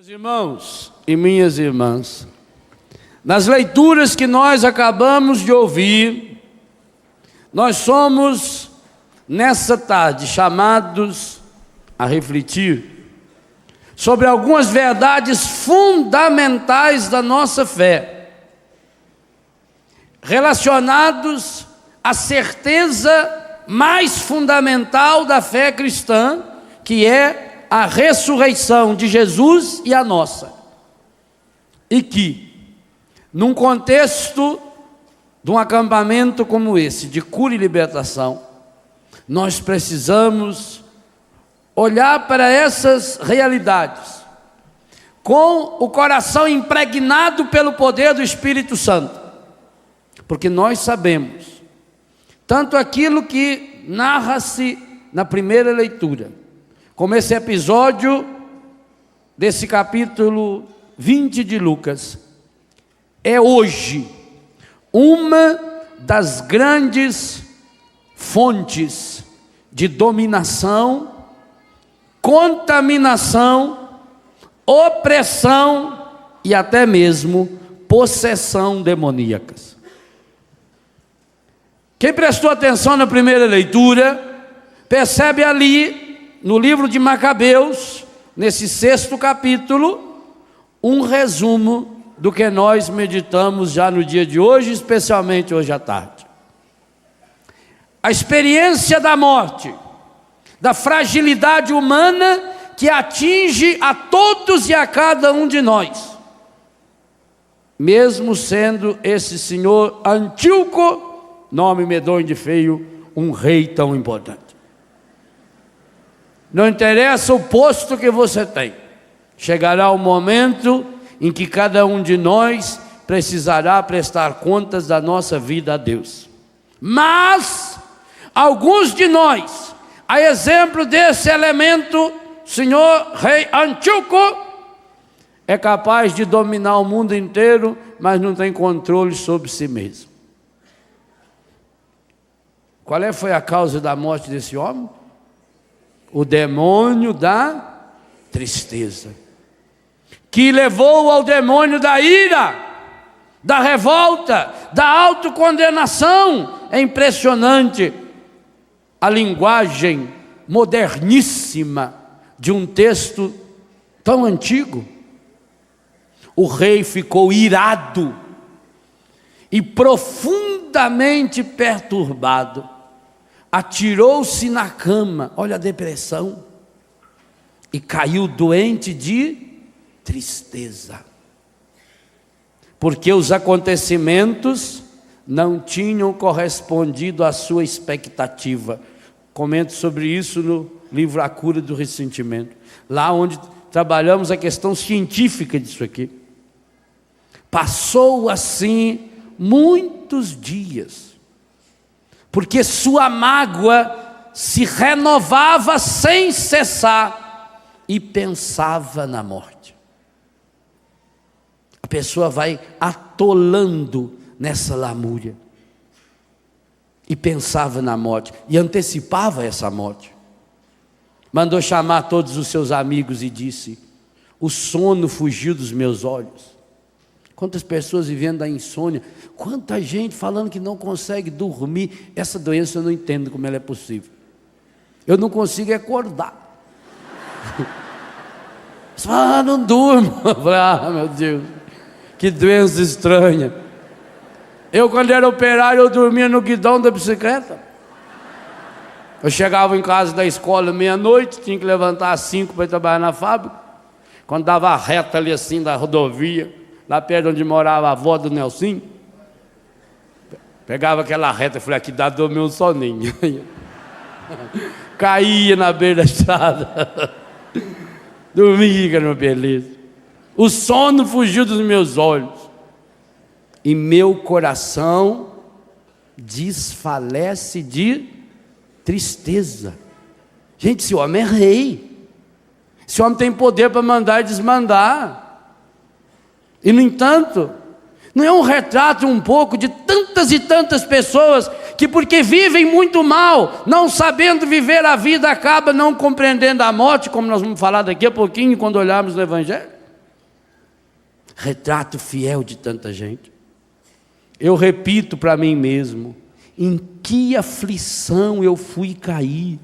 Irmãos e minhas irmãs, nas leituras que nós acabamos de ouvir, nós somos, nessa tarde, chamados a refletir sobre algumas verdades fundamentais da nossa fé, relacionados à certeza mais fundamental da fé cristã, que é a ressurreição de Jesus e a nossa. E que, num contexto de um acampamento como esse, de cura e libertação, nós precisamos olhar para essas realidades com o coração impregnado pelo poder do Espírito Santo, porque nós sabemos, tanto aquilo que narra-se na primeira leitura, como esse episódio desse capítulo 20 de Lucas, é hoje uma das grandes fontes de dominação, contaminação, opressão e até mesmo possessão demoníacas. Quem prestou atenção na primeira leitura, percebe ali, no livro de Macabeus, nesse 6º capítulo, um resumo do que nós meditamos já no dia de hoje, especialmente hoje à tarde. A experiência da morte, da fragilidade humana que atinge a todos e a cada um de nós, mesmo sendo esse senhor Antíoco, nome medonho de feio, um rei tão importante. Não interessa o posto que você tem, chegará o momento em que cada um de nós precisará prestar contas da nossa vida a Deus. Mas alguns de nós, a exemplo desse elemento, senhor rei Antíoco, é capaz de dominar o mundo inteiro, mas não tem controle sobre si mesmo. Qual foi a causa da morte desse homem? O demônio da tristeza, que levou ao demônio da ira, da revolta, da autocondenação. É impressionante a linguagem moderníssima de um texto tão antigo. O rei ficou irado e profundamente perturbado, atirou-se na cama, olha a depressão, e caiu doente de tristeza, porque os acontecimentos não tinham correspondido à sua expectativa. Comento sobre isso no livro A Cura do Ressentimento, lá onde trabalhamos a questão científica disso aqui. Passou assim muitos dias, porque sua mágoa se renovava sem cessar e pensava na morte. A pessoa vai atolando nessa lamúria e pensava na morte e antecipava essa morte. Mandou chamar todos os seus amigos e disse: o sono fugiu dos meus olhos. Quantas pessoas vivendo da insônia, quanta gente falando que não consegue dormir. Essa doença eu não entendo como ela é possível. Eu não consigo acordar. Você fala, não durmo. Eu falei, meu Deus, que doença estranha. Eu, quando era operário, eu dormia no guidão da bicicleta. Eu chegava em casa da escola meia-noite, tinha que levantar às 5 para ir trabalhar na fábrica. Quando dava a reta ali assim da rodovia, lá perto onde morava a avó do Nelson, pegava aquela reta e falei, aqui dá dormir um soninho. Caía na beira da estrada. Dormia, que era uma beleza. O sono fugiu dos meus olhos e meu coração desfalece de tristeza. Gente, esse homem é rei. Esse homem tem poder para mandar e desmandar. E, no entanto, não é um retrato um pouco de tantas e tantas pessoas que, porque vivem muito mal, não sabendo viver a vida, acabam não compreendendo a morte, como nós vamos falar daqui a pouquinho quando olharmos no Evangelho? retrato fiel de tanta gente. Eu repito para mim mesmo: em que aflição eu fui cair,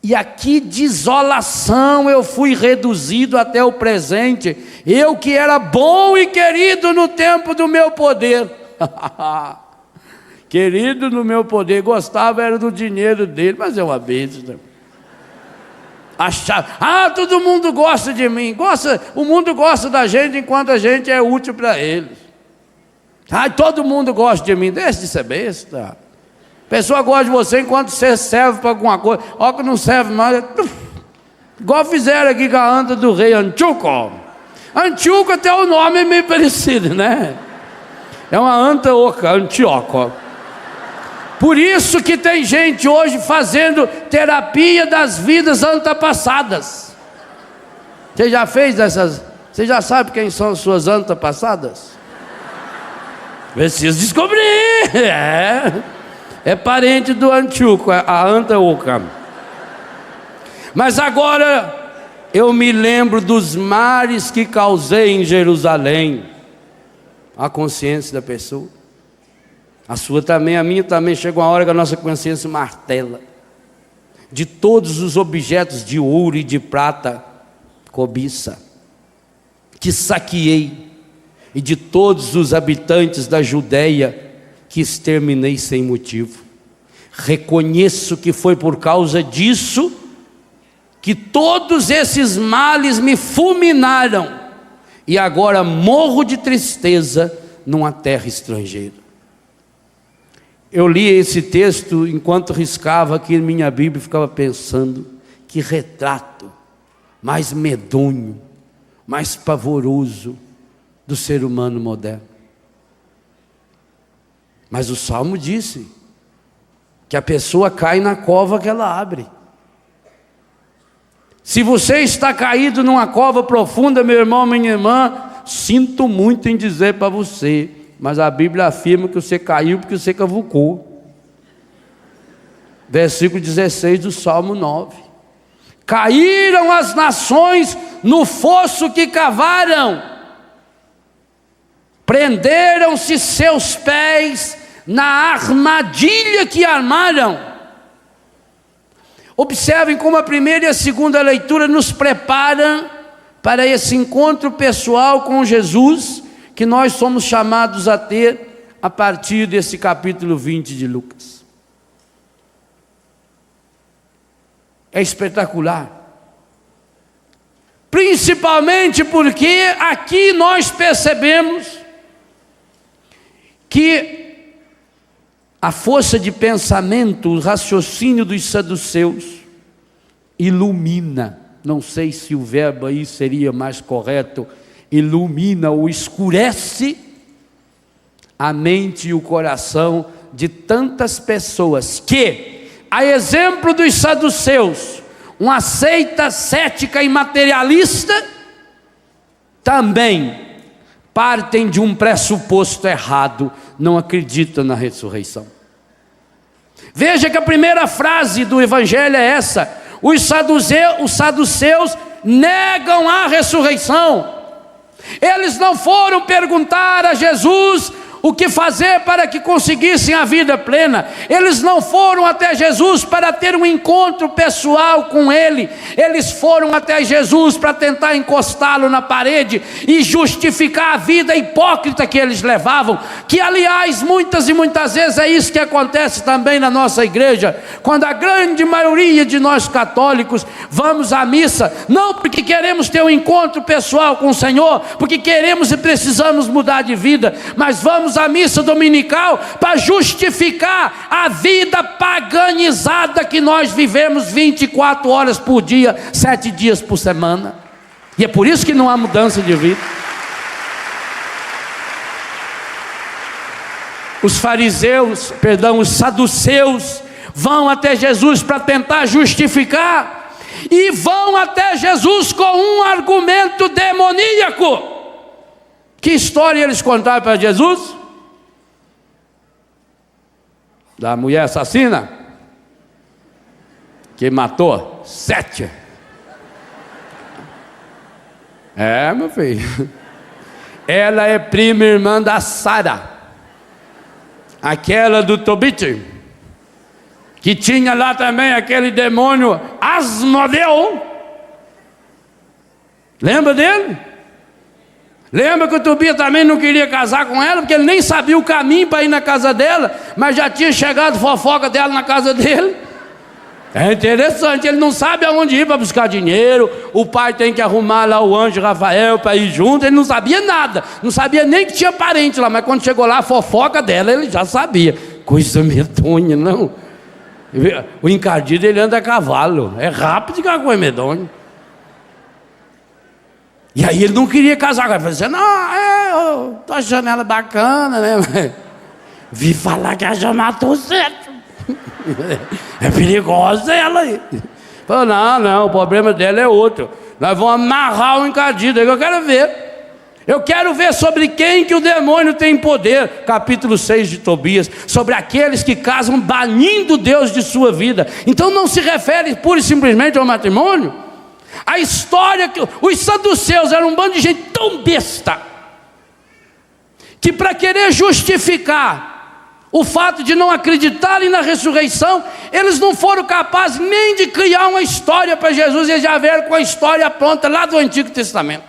e a que desolação eu fui reduzido até o presente, eu que era bom e querido no tempo do meu poder. Querido no meu poder, gostava era do dinheiro dele, mas é uma bênção. Achava, todo mundo gosta de mim, o mundo gosta da gente enquanto a gente é útil para eles. Todo mundo gosta de mim, deixa de ser besta. A pessoa gosta de você enquanto você serve para alguma coisa. Ó, que não serve mais, igual fizeram aqui com a anta do rei Antíoco. Antíoco até o nome é meio parecido, né? É uma anta oca, Antíoco. Por isso que tem gente hoje fazendo terapia das vidas antepassadas. Você já fez essas? Você já sabe quem são as suas antepassadas? Preciso descobrir. É parente do Antíoco, a anta oca. Mas agora eu me lembro dos males que causei em Jerusalém. A consciência da pessoa, a sua também, a minha também. Chega uma hora que a nossa consciência martela. De todos os objetos de ouro e de prata, cobiça, que saqueei, e de todos os habitantes da Judéia, que exterminei sem motivo. Reconheço que foi por causa disso que todos esses males me fulminaram, e agora morro de tristeza numa terra estrangeira. Eu li esse texto enquanto riscava aqui em minha Bíblia e ficava pensando: que retrato mais medonho, mais pavoroso do ser humano moderno. Mas o Salmo disse que a pessoa cai na cova que ela abre. Se você está caído numa cova profunda, meu irmão, minha irmã, sinto muito em dizer para você, mas a Bíblia afirma que você caiu porque você cavucou. Versículo 16 do Salmo 9. Caíram as nações no fosso que cavaram, prenderam-se seus pés na armadilha que armaram. Observem como a primeira e a segunda leitura nos preparam para esse encontro pessoal com Jesus, que nós somos chamados a ter a partir desse capítulo 20 de Lucas. É espetacular, principalmente porque aqui nós percebemos que a força de pensamento, o raciocínio dos saduceus ilumina, não sei se o verbo aí seria mais correto, ilumina ou escurece a mente e o coração de tantas pessoas que, a exemplo dos saduceus, uma seita cética e materialista, também partem de um pressuposto errado, não acreditam na ressurreição. Veja que a primeira frase do Evangelho é essa: os saduceus negam a ressurreição. Eles não foram perguntar a Jesus o que fazer para que conseguissem a vida plena. Eles não foram até Jesus para ter um encontro pessoal com Ele. Eles foram até Jesus para tentar encostá-lo na parede e justificar a vida hipócrita que eles levavam, que aliás muitas e muitas vezes é isso que acontece também na nossa igreja, quando a grande maioria de nós católicos vamos à missa, não porque queremos ter um encontro pessoal com o Senhor, porque queremos e precisamos mudar de vida, mas vamos à missa dominical para justificar a vida paganizada que nós vivemos 24 horas por dia, 7 dias por semana. E é por isso que não há mudança de vida. Os saduceus vão até Jesus para tentar justificar, e vão até Jesus com um argumento demoníaco. Que história eles contaram para Jesus? Da mulher assassina que matou 7. Meu filho, Ela é prima irmã da Sara, aquela do Tobit, que tinha lá também aquele demônio Asmodeu. Lembra dele? Lembra que o Tobias também não queria casar com ela, porque ele nem sabia o caminho para ir na casa dela, mas já tinha chegado fofoca dela na casa dele. É interessante, ele não sabe aonde ir para buscar dinheiro, o pai tem que arrumar lá o anjo Rafael para ir junto, ele não sabia nada, não sabia nem que tinha parente lá, mas quando chegou lá a fofoca dela, ele já sabia. Coisa medonha, não. O encardido, ele anda a cavalo, é rápido que é uma coisa medonha. E aí ele não queria casar com ela, ele falou assim, eu tô achando ela bacana, né? Vi falar que ela já matou certo. É perigosa ela aí. Falou, não, o problema dela é outro. Nós vamos amarrar o encardido, é que eu quero ver. Eu quero ver sobre quem que o demônio tem poder. Capítulo 6 de Tobias. Sobre aqueles que casam banindo Deus de sua vida. Então não se refere pura e simplesmente ao matrimônio. A história que os saduceus eram um bando de gente tão besta, que para querer justificar o fato de não acreditarem na ressurreição, eles não foram capazes nem de criar uma história para Jesus, eles já vieram com a história pronta lá do Antigo Testamento.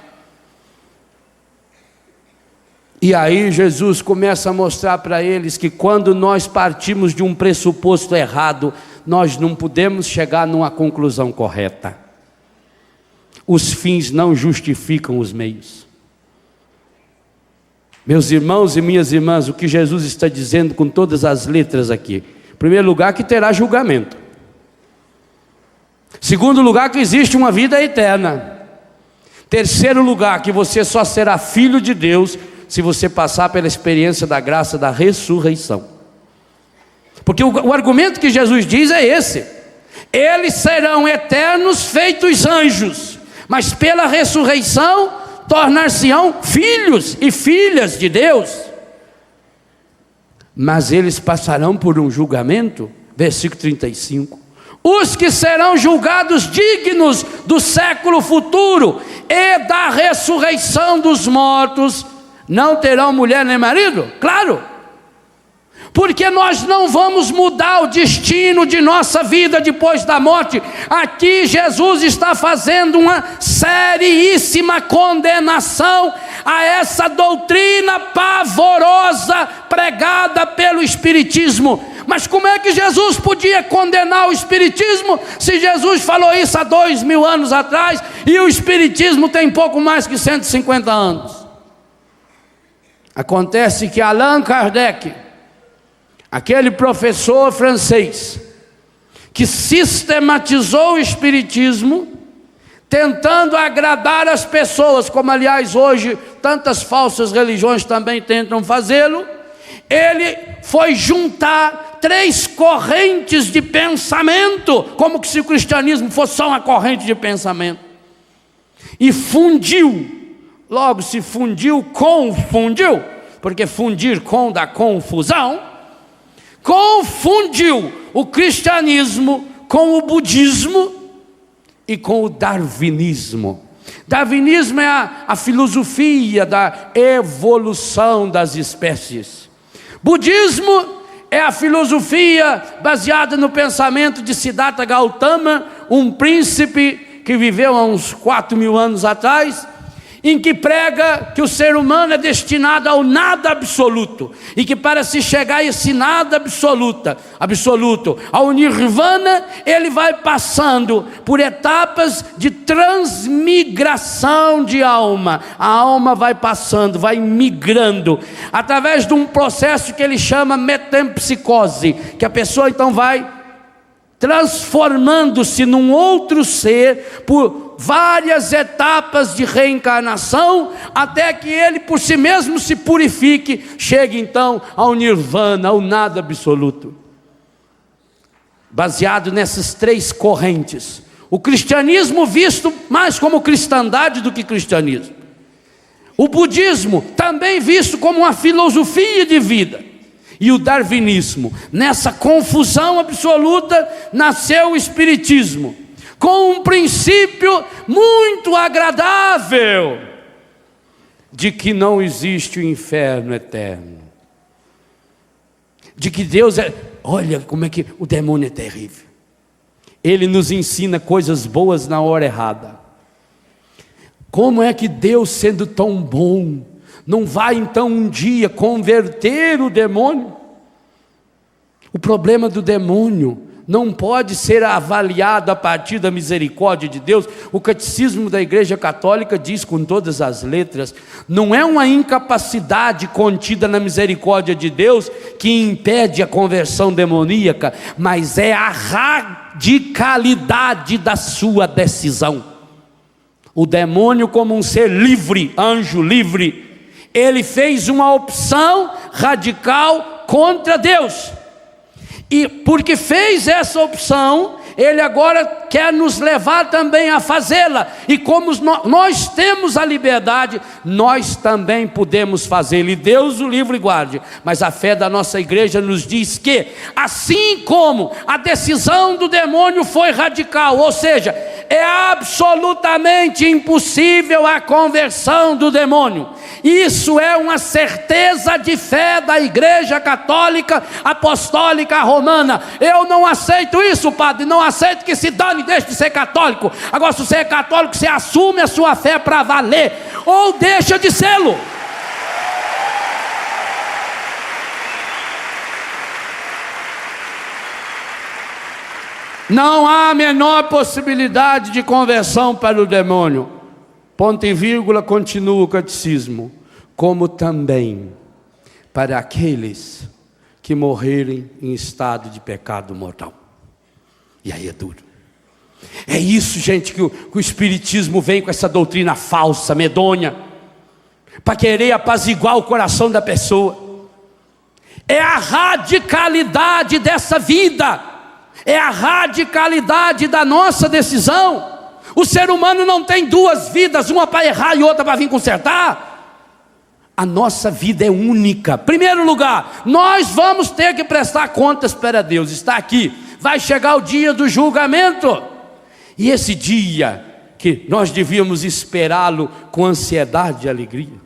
E aí Jesus começa a mostrar para eles que quando nós partimos de um pressuposto errado, nós não podemos chegar numa conclusão correta. Os fins não justificam os meios. Meus irmãos e minhas irmãs, o que Jesus está dizendo com todas as letras aqui? Em primeiro lugar, que terá julgamento. Segundo lugar, que existe uma vida eterna. Terceiro lugar, que você só será filho de Deus se você passar pela experiência da graça da ressurreição. Porque o argumento que Jesus diz é esse: eles serão eternos feitos anjos, mas pela ressurreição tornar-se-ão filhos e filhas de Deus. Mas eles passarão por um julgamento, versículo 35. Os que serão julgados dignos do século futuro e da ressurreição dos mortos não terão mulher nem marido? Claro, porque nós não vamos mudar o destino de nossa vida depois da morte. Aqui Jesus está fazendo uma seríssima condenação a essa doutrina pavorosa pregada pelo Espiritismo. Mas como é que Jesus podia condenar o Espiritismo, se Jesus falou isso há 2000 anos atrás, e o Espiritismo tem pouco mais que 150 anos? Acontece que Allan Kardec, aquele professor francês que sistematizou o Espiritismo, tentando agradar as pessoas, como aliás hoje tantas falsas religiões também tentam fazê-lo, ele foi juntar 3 correntes de pensamento, como se o cristianismo fosse só uma corrente de pensamento, e fundiu. Logo, se fundiu, confundiu, porque fundir com dá confusão. Confundiu o cristianismo com o budismo e com o darwinismo. Darwinismo é a filosofia da evolução das espécies. Budismo é a filosofia baseada no pensamento de Siddhartha Gautama, um príncipe que viveu há uns 4.000 anos atrás, em que prega que o ser humano é destinado ao nada absoluto, e que para se chegar a esse nada absoluto, ao nirvana, ele vai passando por etapas de transmigração de alma. A alma vai passando, vai migrando, através de um processo que ele chama metempsicose, que a pessoa então vai transformando-se num outro ser por várias etapas de reencarnação, até que ele por si mesmo se purifique, chegue então ao nirvana, ao nada absoluto. Baseado nessas 3 correntes, o cristianismo visto mais como cristandade do que cristianismo, o budismo também visto como uma filosofia de vida, e o darwinismo. Nessa confusão absoluta nasceu o Espiritismo, com um princípio muito agradável de que não existe o inferno eterno, de que Deus é... Olha como é que o demônio é terrível. Ele nos ensina coisas boas na hora errada. Como é que Deus, sendo tão bom, não vai então um dia converter o demônio? O problema do demônio não pode ser avaliado a partir da misericórdia de Deus. O catecismo da Igreja Católica diz com todas as letras: não é uma incapacidade contida na misericórdia de Deus que impede a conversão demoníaca, mas é a radicalidade da sua decisão. O demônio, como um ser livre, anjo livre, ele fez uma opção radical contra Deus. E porque fez essa opção, ele agora quer nos levar também a fazê-la. E como nós temos a liberdade, nós também podemos fazê-la. E Deus o livre e guarde. Mas a fé da nossa igreja nos diz que, assim como a decisão do demônio foi radical, ou seja, é absolutamente impossível a conversão do demônio. Isso é uma certeza de fé da Igreja Católica Apostólica Romana. Eu não aceito isso, padre, não aceito que se dane, deixe de ser católico. Agora, se você é católico, você assume a sua fé para valer, ou deixa de sê-lo. Não há a menor possibilidade de conversão para o demônio. Ponto e vírgula, continua o catecismo. Como também para aqueles que morrerem em estado de pecado mortal. E aí é duro. É isso, gente, que o Espiritismo vem com essa doutrina falsa, medonha, para querer apaziguar o coração da pessoa. É a radicalidade dessa vida, é a radicalidade da nossa decisão. O ser humano não tem duas vidas, uma para errar e outra para vir consertar. A nossa vida é única. Primeiro lugar, nós vamos ter que prestar contas para Deus. Está aqui, vai chegar o dia do julgamento. E esse dia, que nós devíamos esperá-lo com ansiedade e alegria.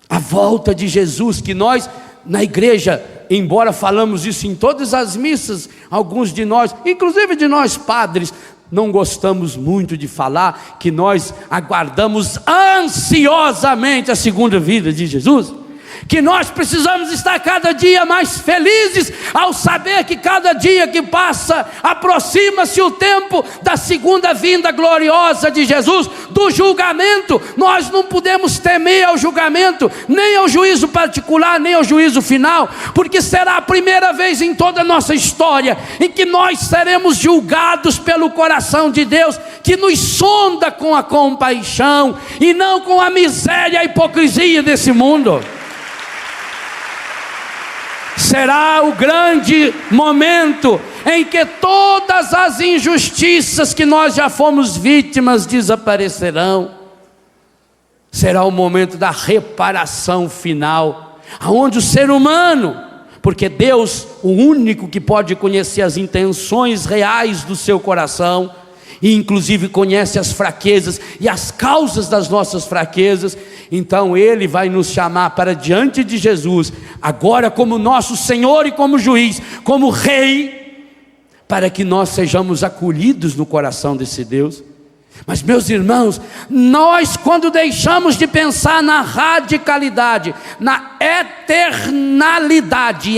A volta de Jesus, que nós, na igreja, embora falamos isso em todas as missas, alguns de nós, inclusive de nós padres, não gostamos muito de falar que nós aguardamos ansiosamente a segunda vinda de Jesus, que nós precisamos estar cada dia mais felizes ao saber que cada dia que passa aproxima-se o tempo da segunda vinda gloriosa de Jesus, do julgamento. Nós não podemos temer ao julgamento, nem ao juízo particular, nem ao juízo final, porque será a primeira vez em toda a nossa história em que nós seremos julgados pelo coração de Deus, que nos sonda com a compaixão e não com a miséria e a hipocrisia desse mundo. Será o grande momento em que todas as injustiças que nós já fomos vítimas desaparecerão. Será o momento da reparação final, aonde o ser humano, porque Deus, o único que pode conhecer as intenções reais do seu coração, e inclusive conhece as fraquezas e as causas das nossas fraquezas, então Ele vai nos chamar para diante de Jesus, agora como nosso Senhor e como juiz, como Rei, para que nós sejamos acolhidos no coração desse Deus. Mas meus irmãos, nós quando deixamos de pensar na radicalidade, na eternidade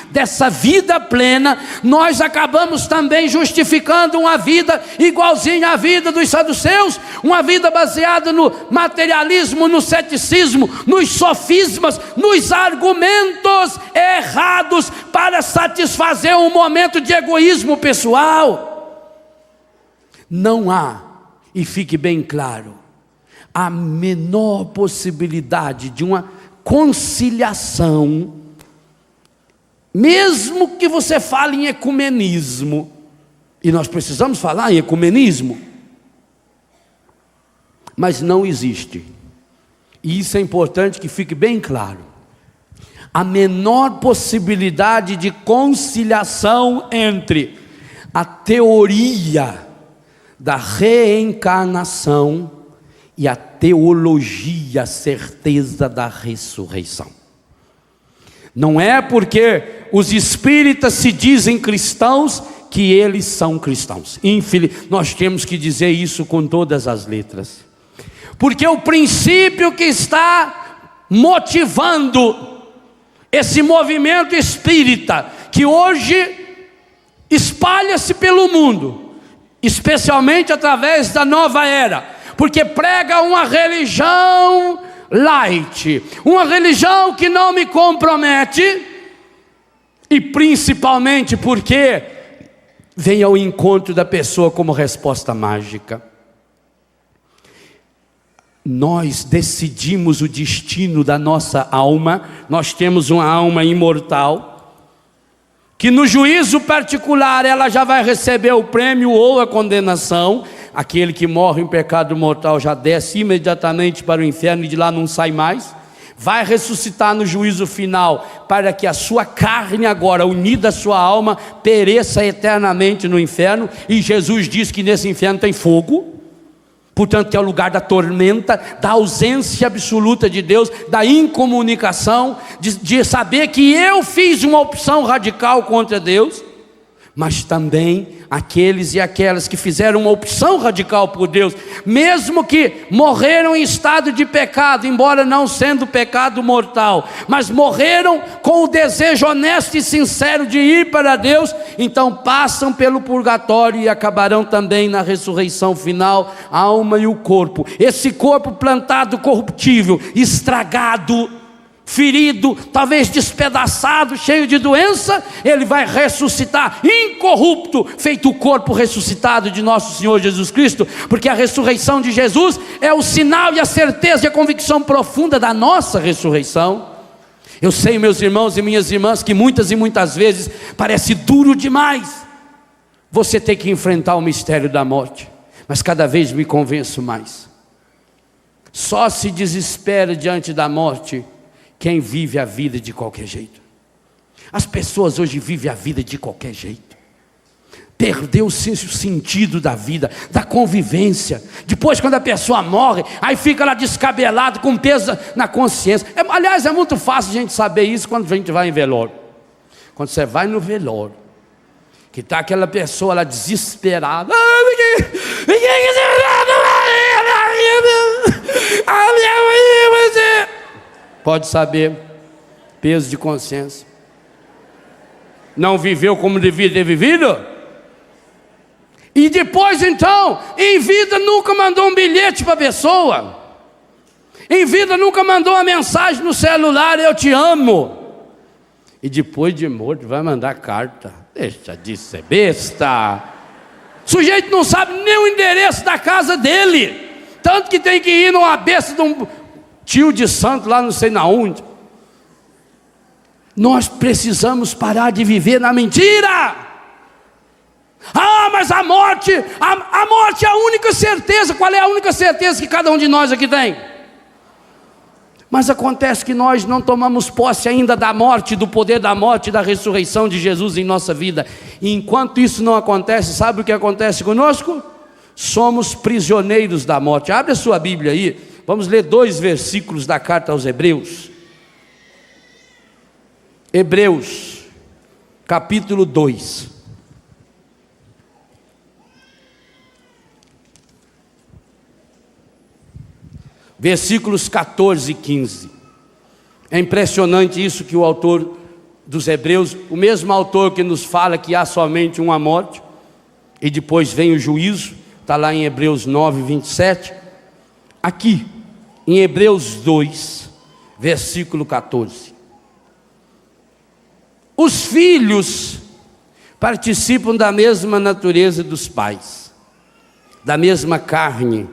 dessa vida plena, nós acabamos também justificando uma vida igualzinha à vida dos saduceus, uma vida baseada no materialismo, no ceticismo, nos sofismas, nos argumentos errados para satisfazer um momento de egoísmo pessoal. Não há, e fique bem claro, a menor possibilidade de uma conciliação, mesmo que você fale em ecumenismo, e nós precisamos falar em ecumenismo, mas não existe, e isso é importante que fique bem claro, a menor possibilidade de conciliação entre a teoria da reencarnação e a teologia, a certeza da ressurreição. Não é porque os espíritas se dizem cristãos que eles são cristãos. Nós temos que dizer isso com todas as letras. Porque o princípio que está motivando esse movimento espírita, que hoje espalha-se pelo mundo, especialmente através da nova era, porque prega uma religião light, uma religião que não me compromete, e principalmente porque vem ao encontro da pessoa como resposta mágica. Nós decidimos o destino da nossa alma. Nós temos uma alma imortal, que no juízo particular ela já vai receber o prêmio ou a condenação. Aquele que morre em pecado mortal já desce imediatamente para o inferno e de lá não sai mais. Vai ressuscitar no juízo final, para que a sua carne agora, unida à sua alma, pereça eternamente no inferno. E Jesus diz que nesse inferno tem fogo, portanto que é o lugar da tormenta, da ausência absoluta de Deus, da incomunicação, de saber que eu fiz uma opção radical contra Deus. Mas também aqueles e aquelas que fizeram uma opção radical por Deus, mesmo que morreram em estado de pecado, embora não sendo pecado mortal, mas morreram com o desejo honesto e sincero de ir para Deus, então passam pelo purgatório e acabarão também na ressurreição final, a alma e o corpo. Esse corpo plantado corruptível, estragado, ferido, talvez despedaçado, cheio de doença, ele vai ressuscitar incorrupto, feito o corpo ressuscitado de nosso Senhor Jesus Cristo, porque a ressurreição de Jesus é o sinal e a certeza e a convicção profunda da nossa ressurreição. Eu sei, meus irmãos e minhas irmãs, que muitas e muitas vezes parece duro demais você ter que enfrentar o mistério da morte, mas cada vez me convenço mais. Só se desespera diante da morte quem vive a vida de qualquer jeito. As pessoas hoje vivem a vida de qualquer jeito. Perdeu o sentido da vida, da convivência. Depois, quando a pessoa morre, aí fica lá descabelado, com peso na consciência. Aliás, é muito fácil a gente saber isso quando a gente vai em velório. Quando você vai no velório, que está aquela pessoa lá desesperada. Pode saber, peso de consciência. Não viveu como devia ter vivido? E depois então, em vida nunca mandou um bilhete para a pessoa. Em vida nunca mandou uma mensagem no celular, eu te amo. E depois de morto vai mandar carta. Deixa de ser besta. O sujeito não sabe nem o endereço da casa dele. Tanto que tem que ir numa besta de um tio de santo lá não sei na onde. Nós precisamos parar de viver na mentira. Mas a morte é a única certeza. Qual é a única certeza que cada um de nós aqui tem? Mas acontece que nós não tomamos posse ainda da morte, do poder da morte e da ressurreição de Jesus em nossa vida. E enquanto isso não acontece, sabe o que acontece conosco? Somos prisioneiros da morte. Abre a sua Bíblia aí. Vamos ler 2 versículos da carta aos Hebreus. Hebreus, capítulo 2. Versículos 14 e 15. É impressionante isso que o autor dos Hebreus, o mesmo autor que nos fala que há somente uma morte, e depois vem o juízo, está lá em Hebreus 9, 27. Aqui, em Hebreus 2, versículo 14. Os filhos participam da mesma natureza dos pais, da mesma carne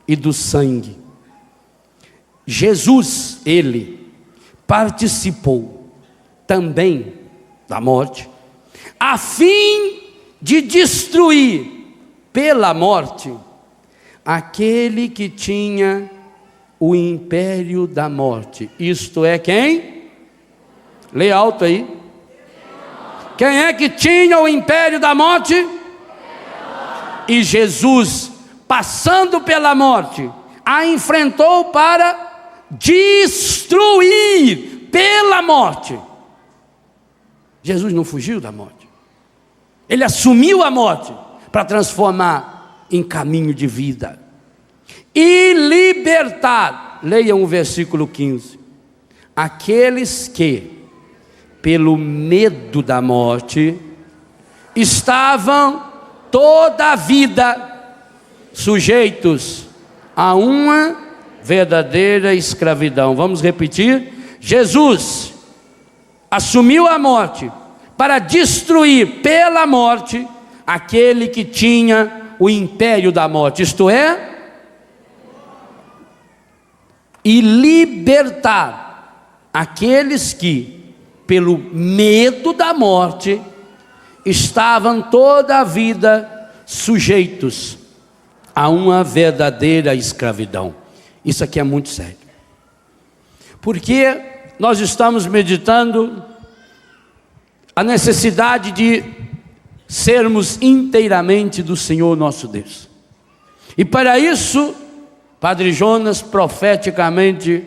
e do sangue. Jesus, ele participou também da morte, a fim de destruir pela morte aquele que tinha o império da morte. Isto é quem? Lê alto aí. Quem é que tinha o império da morte? E Jesus, passando pela morte, a enfrentou para destruir pela morte. Jesus não fugiu da morte. Ele assumiu a morte para transformar em caminho de vida. E libertar, leiam o versículo 15. Aqueles que, pelo medo da morte, estavam toda a vida sujeitos a uma verdadeira escravidão. Vamos repetir? Jesus assumiu a morte para destruir pela morte aquele que tinha o império da morte, isto é, e libertar aqueles que, pelo medo da morte, estavam toda a vida sujeitos a uma verdadeira escravidão. Isso aqui é muito sério, porque nós estamos meditando a necessidade de sermos inteiramente do Senhor nosso Deus, e para isso, Padre Jonas profeticamente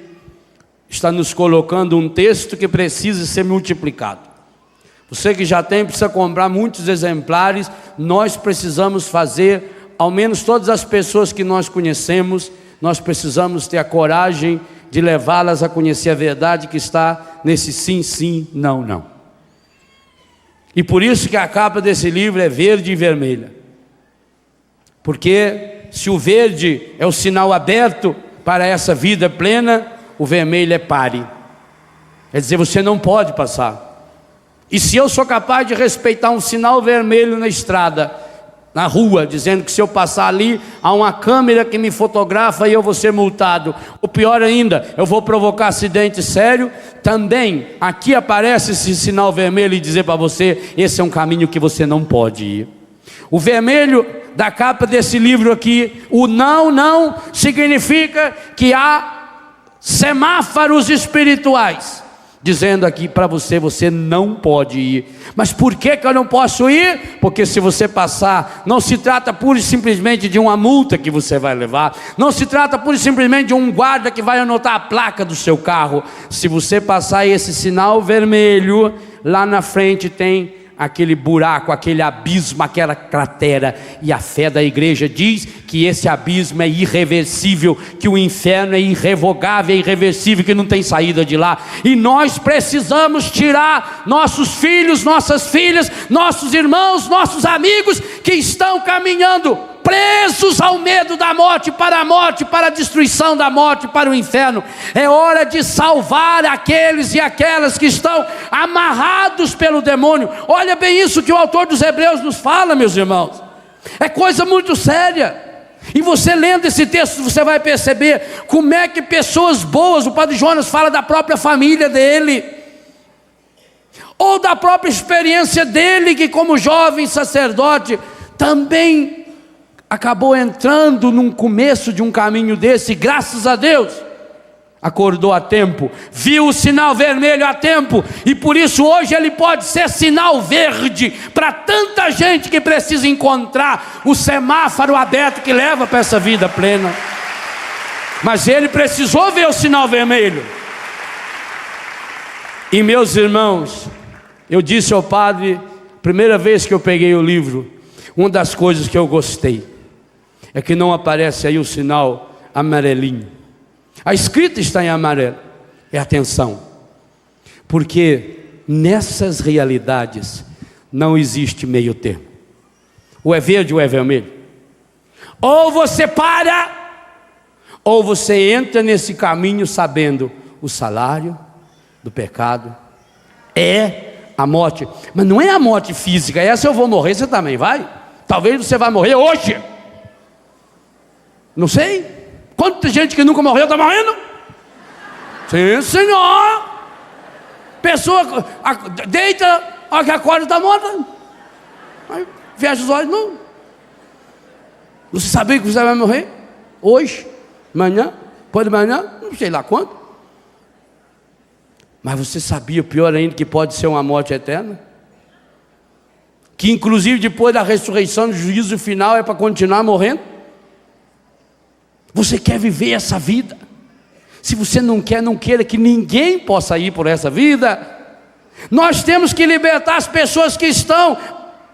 está nos colocando um texto que precisa ser multiplicado. Você que já tem, precisa comprar muitos exemplares. Nós precisamos fazer, ao menos todas as pessoas que nós conhecemos, nós precisamos ter a coragem de levá-las a conhecer a verdade que está nesse sim, sim, não, não. E por isso que a capa desse livro é verde e vermelha, porque se o verde é o sinal aberto para essa vida plena, o vermelho é pare. Quer dizer, você não pode passar. E se eu sou capaz de respeitar um sinal vermelho na estrada, na rua, dizendo que se eu passar ali, há uma câmera que me fotografa e eu vou ser multado, ou pior ainda, eu vou provocar acidente sério, também aqui aparece esse sinal vermelho e dizer para você, esse é um caminho que você não pode ir. O vermelho da capa desse livro aqui, o não, não, significa que há semáforos espirituais, dizendo aqui para você, você não pode ir. Mas por que eu não posso ir? Porque se você passar, não se trata pura e simplesmente de uma multa que você vai levar, não se trata pura e simplesmente de um guarda que vai anotar a placa do seu carro. Se você passar esse sinal vermelho, lá na frente tem aquele buraco, aquele abismo, aquela cratera, e a fé da igreja diz que esse abismo é irreversível, que o inferno é irrevogável, é irreversível, que não tem saída de lá, e nós precisamos tirar nossos filhos, nossas filhas, nossos irmãos, nossos amigos que estão caminhando presos ao medo da morte, para a destruição da morte, para o inferno. É hora de salvar aqueles e aquelas que estão amarrados pelo demônio. Olha bem isso que o autor dos Hebreus nos fala, meus irmãos, é coisa muito séria. E você lendo esse texto, você vai perceber como é que pessoas boas, o Padre Jonas fala da própria família dele, ou da própria experiência dele, que como jovem sacerdote também acabou entrando num começo de um caminho desse, graças a Deus, acordou a tempo, viu o sinal vermelho a tempo, e por isso hoje ele pode ser sinal verde para tanta gente que precisa encontrar o semáforo aberto que leva para essa vida plena. Mas ele precisou ver o sinal vermelho. E meus irmãos, eu disse ao padre, primeira vez que eu peguei o livro, uma das coisas que eu gostei é que não aparece aí o sinal amarelinho. A escrita está em amarelo. É atenção, porque nessas realidades não existe meio termo. Ou é verde ou é vermelho. Ou você para, ou você entra nesse caminho sabendo o salário do pecado é a morte. Mas não é a morte física, essa eu vou morrer, você também vai. Talvez você vai morrer hoje. Não sei. Quanta gente que nunca morreu está morrendo? Sim, senhor. Pessoa deita, olha que acorda, está morta. Aí fecha os olhos, não. Você sabia que você vai morrer? Hoje, amanhã, depois de manhã, não sei lá quando. Mas você sabia, pior ainda, que pode ser uma morte eterna? Que inclusive depois da ressurreição, do juízo final, é para continuar morrendo? Você quer viver essa vida? Se você não quer, não queira que ninguém possa ir por essa vida. Nós temos que libertar as pessoas que estão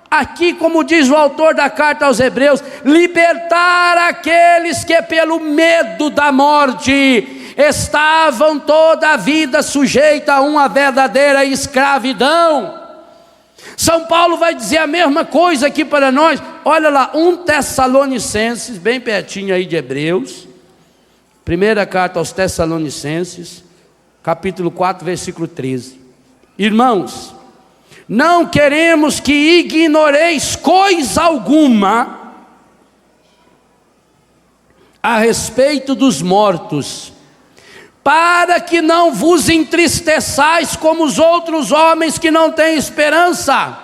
aqui, como diz o autor da carta aos Hebreus, libertar aqueles que pelo medo da morte estavam toda a vida sujeitos a uma verdadeira escravidão. São Paulo vai dizer a mesma coisa aqui para nós. Olha lá, 1 Tessalonicenses, bem pertinho aí de Hebreus, primeira carta aos Tessalonicenses, capítulo 4, versículo 13. Irmãos, não queremos que ignoreis coisa alguma a respeito dos mortos, para que não vos entristeçais como os outros homens que não têm esperança.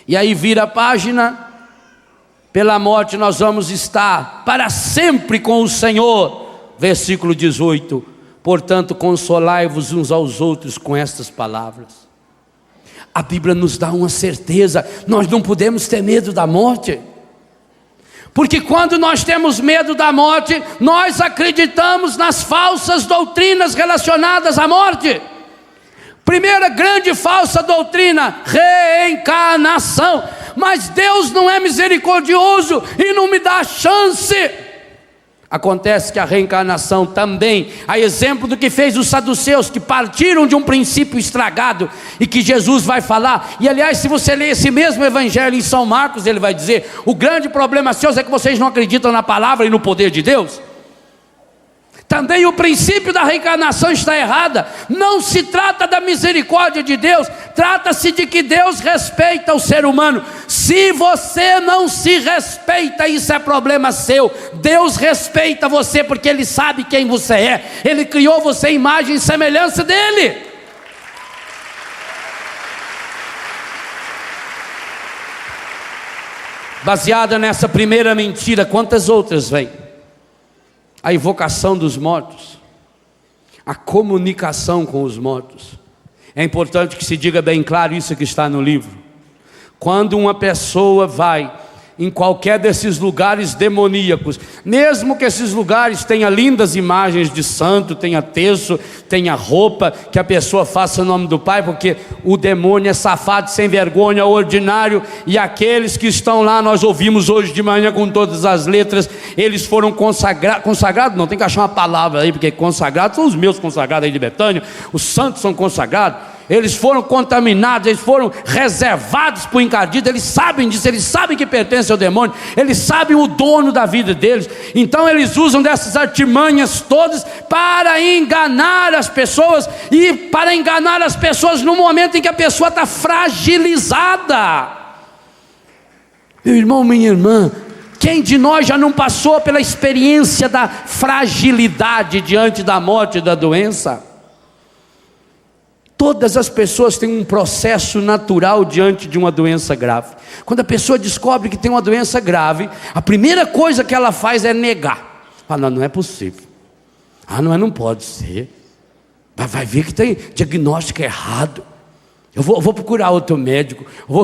E aí vira a página. Pela morte nós vamos estar para sempre com o Senhor. Versículo 18. Portanto, consolai-vos uns aos outros com estas palavras. A Bíblia nos dá uma certeza. Nós não podemos ter medo da morte, porque quando nós temos medo da morte, nós acreditamos nas falsas doutrinas relacionadas à morte. Primeira grande falsa doutrina, reencarnação. Mas Deus não é misericordioso e não me dá chance. Acontece que a reencarnação também, a exemplo do que fez os saduceus, que partiram de um princípio estragado, e que Jesus vai falar. E aliás, se você ler esse mesmo evangelho em São Marcos, ele vai dizer: o grande problema seus é que vocês não acreditam na palavra e no poder de Deus. Também o princípio da reencarnação está errada. Não se trata da misericórdia de Deus, trata-se de que Deus respeita o ser humano. Se você não se respeita, isso é problema seu. Deus respeita você porque Ele sabe quem você é. Ele criou você à imagem e semelhança dEle. Baseada nessa primeira mentira, quantas outras vêm? A invocação dos mortos, a comunicação com os mortos. É importante que se diga bem claro isso que está no livro. Quando uma pessoa vai em qualquer desses lugares demoníacos, mesmo que esses lugares tenham lindas imagens de santo, tenha terço, tenha roupa, que a pessoa faça o nome do Pai, porque o demônio é safado, sem vergonha, ordinário, e aqueles que estão lá, nós ouvimos hoje de manhã com todas as letras, eles foram consagrados, não, tem que achar uma palavra aí, porque consagrados são os meus consagrados aí de Betânia, os santos são consagrados. Eles foram contaminados, eles foram reservados para o encardido, eles sabem disso, eles sabem que pertence ao demônio, eles sabem o dono da vida deles. Então eles usam dessas artimanhas todas para enganar as pessoas, e para enganar as pessoas no momento em que a pessoa está fragilizada. Meu irmão, minha irmã, quem de nós já não passou pela experiência da fragilidade diante da morte e da doença? Todas as pessoas têm um processo natural diante de uma doença grave. Quando a pessoa descobre que tem uma doença grave, a primeira coisa que ela faz é negar. Não, não é possível. Não pode ser. Vai ver que tem diagnóstico errado. Eu vou procurar outro médico. Eu vou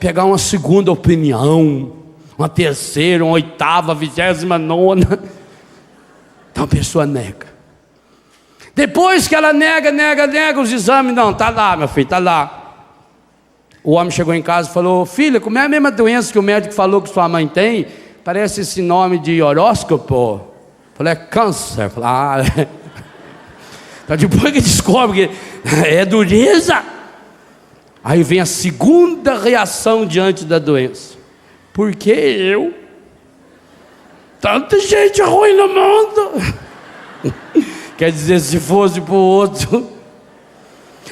pegar uma segunda opinião, uma terceira, uma oitava, 29ª. Então a pessoa nega. Depois que ela nega os exames, não, está lá, meu filho, está lá. O homem chegou em casa e falou: filha, como é a mesma doença que o médico falou que sua mãe tem? Parece esse nome de horóscopo. Falei: é câncer. Falei: então depois que descobre que é dureza, aí vem a segunda reação diante da doença: por que eu? Tanta gente ruim no mundo. Quer dizer, se fosse para o outro,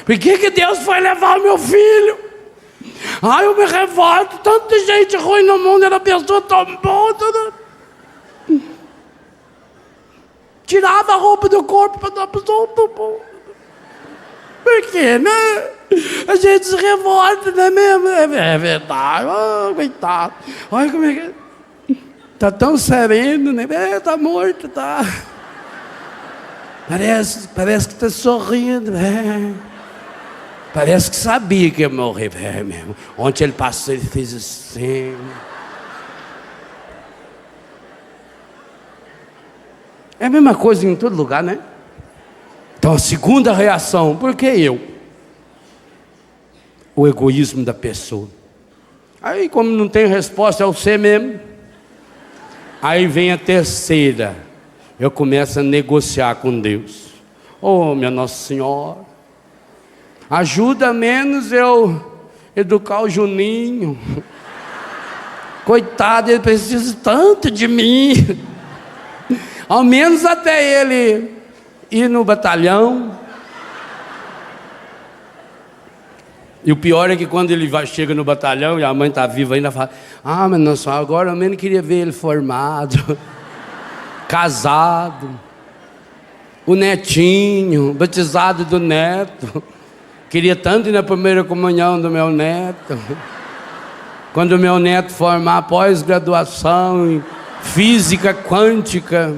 por que Deus foi levar o meu filho? Eu me revolto, tanta gente ruim no mundo, era pessoa tão boa. Tirava a roupa do corpo para dar a pessoa tão boa. Por quê, né? A gente se revolta, não é mesmo? É verdade, coitado. Olha como é que está tão sereno, né? Está morto, tá. Parece que está sorrindo. Parece que sabia que ia morrer. Mesmo. Ontem ele passou, ele fez assim. É a mesma coisa em todo lugar, né? Então a segunda reação, por que eu? O egoísmo da pessoa. Aí como não tem resposta, é o você mesmo. Aí vem a terceira, eu começo a negociar com Deus. Oh, minha Nossa Senhora, ajuda menos eu educar o Juninho. Coitado, ele precisa tanto de mim. Ao menos até ele ir no batalhão. E o pior é que quando ele chega no batalhão e a mãe está viva ainda, fala: ah, mas Nossa Senhora, agora eu menos queria ver ele formado, casado, o netinho, batizado do neto. Queria tanto ir na primeira comunhão do meu neto. Quando o meu neto formar pós-graduação em física quântica.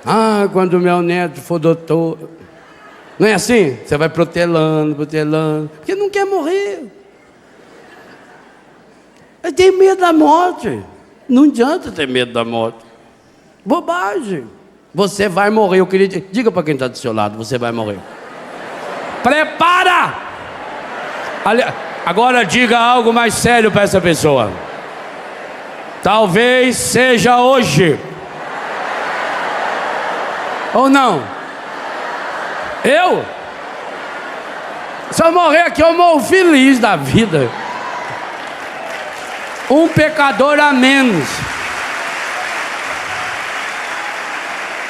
Ah, quando o meu neto for doutor. Não é assim? Você vai protelando, porque não quer morrer. Eu tenho medo da morte. Não adianta ter medo da morte. Bobagem. Você vai morrer. Eu queria diga para quem está do seu lado, você vai morrer. Prepara! Agora diga algo mais sério para essa pessoa. Talvez seja hoje. Ou não? Eu? Se eu morrer aqui, eu morro feliz da vida. Um pecador a menos.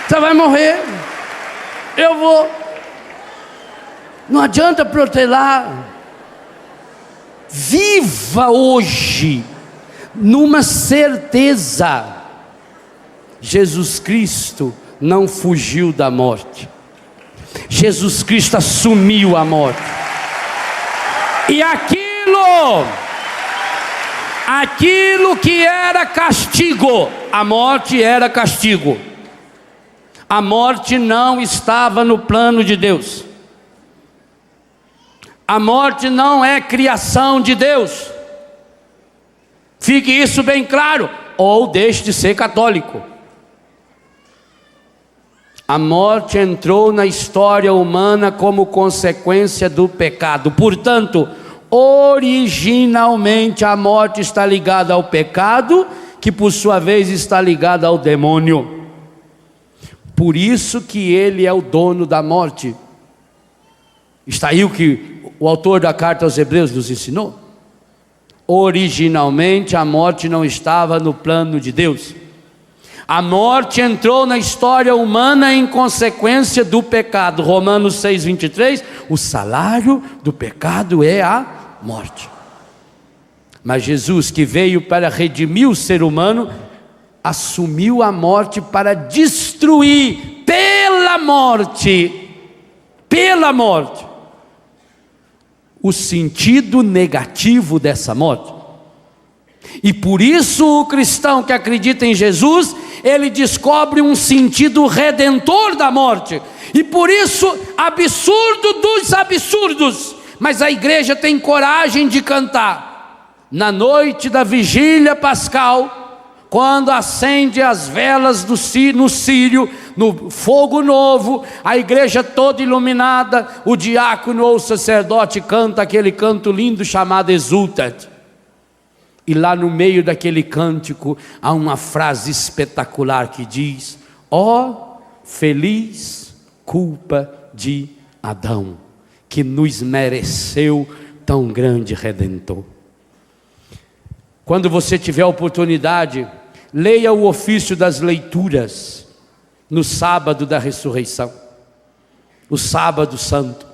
Você vai morrer. Eu vou. Não adianta protelar. Viva hoje numa certeza: Jesus Cristo não fugiu da morte. Jesus Cristo assumiu a morte. E aquilo que era castigo, a morte era castigo. A morte não estava no plano de Deus. A morte não é criação de Deus. Fique isso bem claro, ou deixe de ser católico. A morte entrou na história humana como consequência do pecado. Portanto, originalmente a morte está ligada ao pecado, que por sua vez está ligada ao demônio. Por isso que ele é o dono da morte. Está aí o que o autor da carta aos Hebreus nos ensinou. Originalmente a morte não estava no plano de Deus. A morte entrou na história humana em consequência do pecado. Romanos 6:23, o salário do pecado é a morte. Mas Jesus, que veio para redimir o ser humano, assumiu a morte para destruir pela morte, o sentido negativo dessa morte. E por isso o cristão que acredita em Jesus, ele descobre um sentido redentor da morte. E por isso, absurdo dos absurdos, mas a igreja tem coragem de cantar na noite da vigília pascal, quando acende as velas no círio, no fogo novo, a igreja toda iluminada, o diácono ou o sacerdote canta aquele canto lindo chamado Exultat. E lá no meio daquele cântico há uma frase espetacular que diz: ó feliz culpa de Adão, que nos mereceu tão grande Redentor. Quando você tiver a oportunidade, leia o ofício das leituras no sábado da ressurreição, o sábado santo.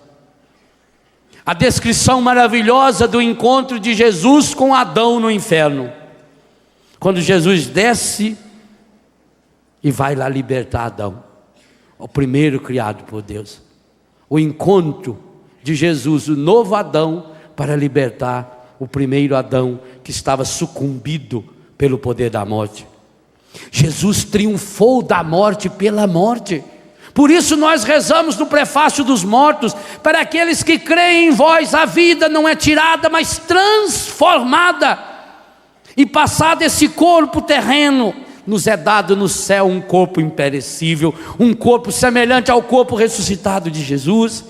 A descrição maravilhosa do encontro de Jesus com Adão no inferno. Quando Jesus desce e vai lá libertar Adão, o primeiro criado por Deus. O encontro de Jesus, o novo Adão, para libertar o primeiro Adão que estava sucumbido pelo poder da morte. Jesus triunfou da morte pela morte. Por isso nós rezamos no prefácio dos mortos: para aqueles que creem em vós, a vida não é tirada, mas transformada, e passado esse corpo terreno, nos é dado no céu um corpo imperecível, um corpo semelhante ao corpo ressuscitado de Jesus.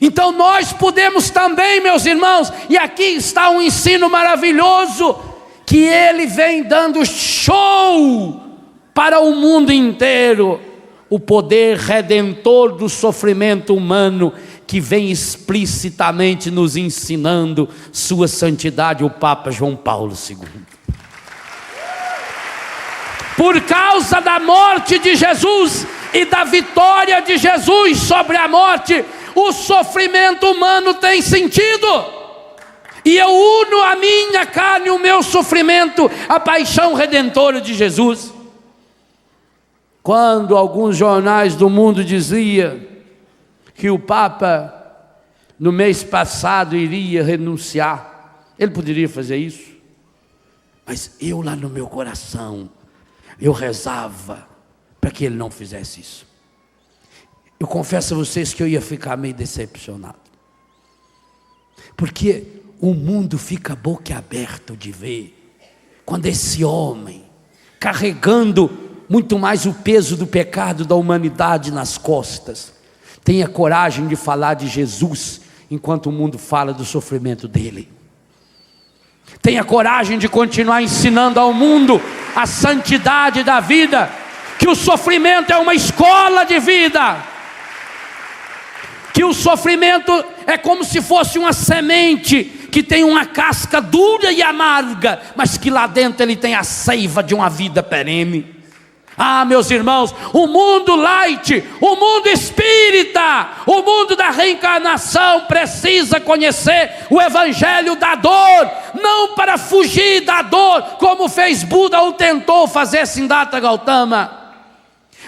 Então nós podemos também, meus irmãos, e aqui está um ensino maravilhoso, que ele vem dando show para o mundo inteiro, o poder redentor do sofrimento humano, que vem explicitamente nos ensinando sua santidade, o Papa João Paulo II. Por causa da morte de Jesus e da vitória de Jesus sobre a morte, o sofrimento humano tem sentido. E eu uno a minha carne, o meu sofrimento, à paixão redentora de Jesus. Quando alguns jornais do mundo diziam que o Papa, no mês passado, iria renunciar, ele poderia fazer isso. Mas eu lá no meu coração, eu rezava para que ele não fizesse isso. Eu confesso a vocês que eu ia ficar meio decepcionado. Porque o mundo fica boquiaberto de ver quando esse homem, carregando muito mais o peso do pecado da humanidade nas costas, tem a coragem de falar de Jesus enquanto o mundo fala do sofrimento dele. Tem a coragem de continuar ensinando ao mundo a santidade da vida, que o sofrimento é uma escola de vida, que o sofrimento é como se fosse uma semente que tem uma casca dura e amarga, mas que lá dentro ele tem a seiva de uma vida perene. Ah, meus irmãos, o mundo light, o mundo espírita, o mundo da reencarnação precisa conhecer o evangelho da dor, não para fugir da dor, como fez Buda ou tentou fazer Siddhartha Gautama,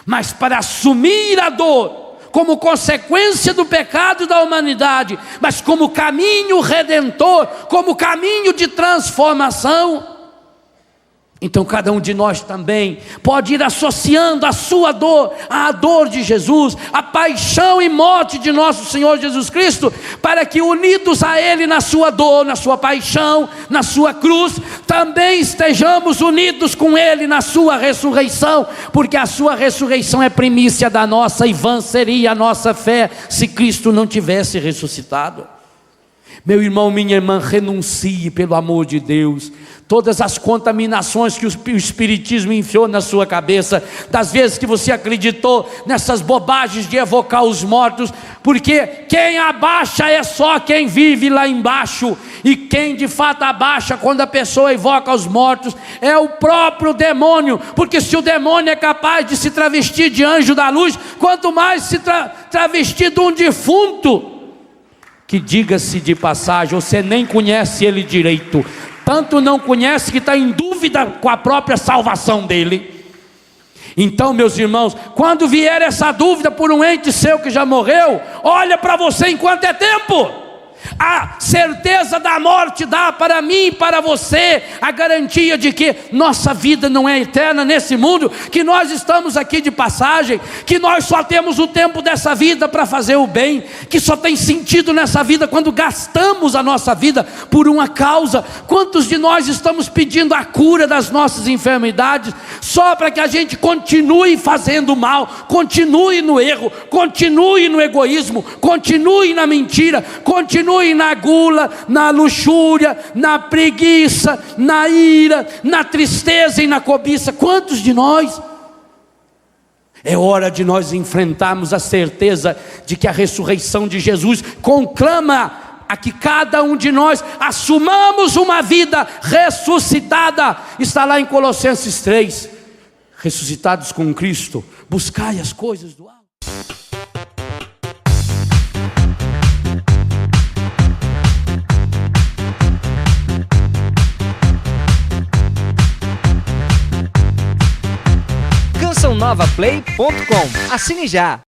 mas para assumir a dor como consequência do pecado da humanidade, mas como caminho redentor, como caminho de transformação. Então cada um de nós também pode ir associando a sua dor à dor de Jesus, a paixão e morte de nosso Senhor Jesus Cristo, para que unidos a Ele na sua dor, na sua paixão, na sua cruz, também estejamos unidos com Ele na sua ressurreição, porque a sua ressurreição é primícia da nossa, e vã seria a nossa fé se Cristo não tivesse ressuscitado. Meu irmão, minha irmã, renuncie pelo amor de Deus todas as contaminações que o Espiritismo enfiou na sua cabeça, das vezes que você acreditou nessas bobagens de evocar os mortos, porque quem abaixa é só quem vive lá embaixo, e quem de fato abaixa quando a pessoa evoca os mortos é o próprio demônio, porque se o demônio é capaz de se travestir de anjo da luz, quanto mais se travestir de um defunto, que diga-se de passagem, você nem conhece ele direito, tanto não conhece que está em dúvida com a própria salvação dele. Então, meus irmãos, quando vier essa dúvida por um ente seu que já morreu, olha para você enquanto é tempo. A certeza da morte dá para mim e para você a garantia de que nossa vida não é eterna nesse mundo, que nós estamos aqui de passagem, que nós só temos o tempo dessa vida para fazer o bem, que só tem sentido nessa vida quando gastamos a nossa vida por uma causa. Quantos de nós estamos pedindo a cura das nossas enfermidades só para que a gente continue fazendo mal, continue no erro, continue no egoísmo, continue na mentira, continue na gula, na luxúria, na preguiça, na ira, na tristeza e na cobiça? Quantos de nós? É hora de nós enfrentarmos a certeza de que a ressurreição de Jesus conclama a que cada um de nós assumamos uma vida ressuscitada. Está lá em Colossenses 3, ressuscitados com Cristo, buscai as coisas do alto. CançãoNovaPlay.com. Assine já!